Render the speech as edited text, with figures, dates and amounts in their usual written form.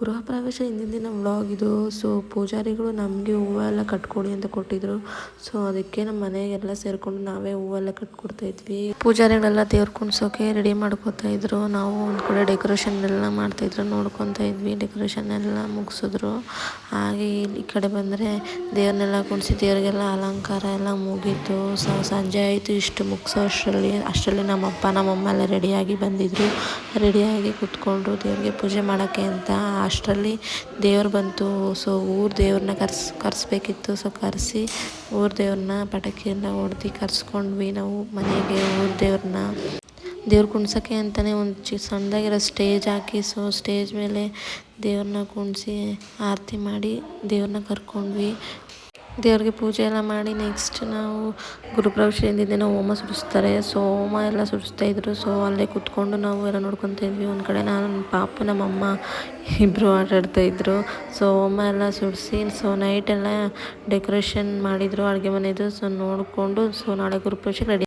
ಗೃಹ ಪ್ರವೇಶ ಹಿಂದಿನ ದಿನ ವ್ಲಾಗ್ ಇದು. ಸೊ ಪೂಜಾರಿಗಳು ನಮಗೆ ಹೂವೆಲ್ಲ ಕಟ್ಕೊಡಿ ಅಂತ ಕೊಟ್ಟಿದ್ರು. ಸೊ ಅದಕ್ಕೆ ನಮ್ಮ ಮನೆಗೆಲ್ಲ ಸೇರ್ಕೊಂಡು ನಾವೇ ಹೂವೆಲ್ಲ ಕಟ್ಕೊಡ್ತಾ ಇದ್ವಿ. ಪೂಜಾರಿಗಳೆಲ್ಲ ದೇವ್ರ ಕುಣ್ಸೋಕೆ ರೆಡಿ ಮಾಡ್ಕೊತಾ ಇದ್ರು. ನಾವು ಒಂದು ಕಡೆ ಡೆಕೋರೇಷನ್ ಎಲ್ಲ ಮಾಡ್ತಾ ಇದ್ರು, ನೋಡ್ಕೊತಾ ಇದ್ವಿ. ಡೆಕೋರೇಷನ್ ಎಲ್ಲ ಮುಗಿಸಿದ್ರು. ಹಾಗೆ ಈ ಕಡೆ ಬಂದರೆ ದೇವ್ರನ್ನೆಲ್ಲ ಕುಣಿಸಿ ದೇವ್ರಿಗೆಲ್ಲ ಅಲಂಕಾರ ಎಲ್ಲ ಮುಗೀತು. ಸಂಜೆ ಆಯಿತು. ಇಷ್ಟು ಮುಗಿಸೋ ಅಷ್ಟರಲ್ಲಿ ನಮ್ಮಪ್ಪ ನಮ್ಮಮ್ಮ ಎಲ್ಲ ರೆಡಿಯಾಗಿ ಬಂದಿದ್ರು. ರೆಡಿಯಾಗಿ ಕೂತ್ಕೊಂಡ್ರು ದೇವ್ರಿಗೆ ಪೂಜೆ ಮಾಡೋಕ್ಕೆ ಅಂತ. ಅಷ್ಟರಲ್ಲಿ ದೇವ್ರು ಬಂತು. ಸೊ ಊರು ದೇವ್ರನ್ನ ಕರೆಸ್ಬೇಕಿತ್ತು. ಸೊ ಕರೆಸಿ ಊರು ದೇವ್ರನ್ನ ಪಟಾಕಿ ಎಲ್ಲ ಹೊಡೆದು ಕರೆಸ್ಕೊಂಡ್ವಿ ನಾವು ಮನೆಗೆ. ಊರು ದೇವ್ರ ಕುಣ್ಸೋಕ್ಕೆ ಅಂತಲೇ ಒಂದು ಸಣ್ಣದಾಗಿರೋ ಸ್ಟೇಜ್ ಹಾಕಿ, ಸೊ ಸ್ಟೇಜ್ ಮೇಲೆ ದೇವ್ರನ್ನ ಕುಣಿಸಿ ಆರತಿ ಮಾಡಿ ದೇವ್ರನ್ನ ಕರ್ಕೊಂಡ್ವಿ. ದೇವ್ರಿಗೆ ಪೂಜೆ ಎಲ್ಲ ಮಾಡಿ ನೆಕ್ಸ್ಟ್ ನಾವು ಗುರುಪ್ರವೇಶ ಹಿಂದಿನ ದಿನ ಹೋಮ ಸುಡಿಸ್ತಾರೆ. ಸೊ ಹೋಮ ಎಲ್ಲ ಸುಡಿಸ್ತಾಯಿದ್ರು. ಸೊ ಅಲ್ಲೇ ಕೂತ್ಕೊಂಡು ನಾವು ಎಲ್ಲ ನೋಡ್ಕೊತಾ ಇದ್ವಿ. ಒಂದು ಕಡೆ ನಾನು ನನ್ನ ಪಾಪು ನಮ್ಮಮ್ಮ ಇಬ್ಬರು ಆಟಾಡ್ತಾಯಿದ್ರು. ಸೊ ಹೋಮ ಎಲ್ಲ ಸುಡಿಸಿ ಸೊ ನೈಟೆಲ್ಲ ಡೆಕೋರೇಷನ್ ಮಾಡಿದರು ಅಡುಗೆ ಮನೆಯದು. ಸೊ ನೋಡಿಕೊಂಡು ಸೊ ನಾಳೆ ಗುರುಪ್ರವೇಶಕ್ಕೆ ರೆಡಿ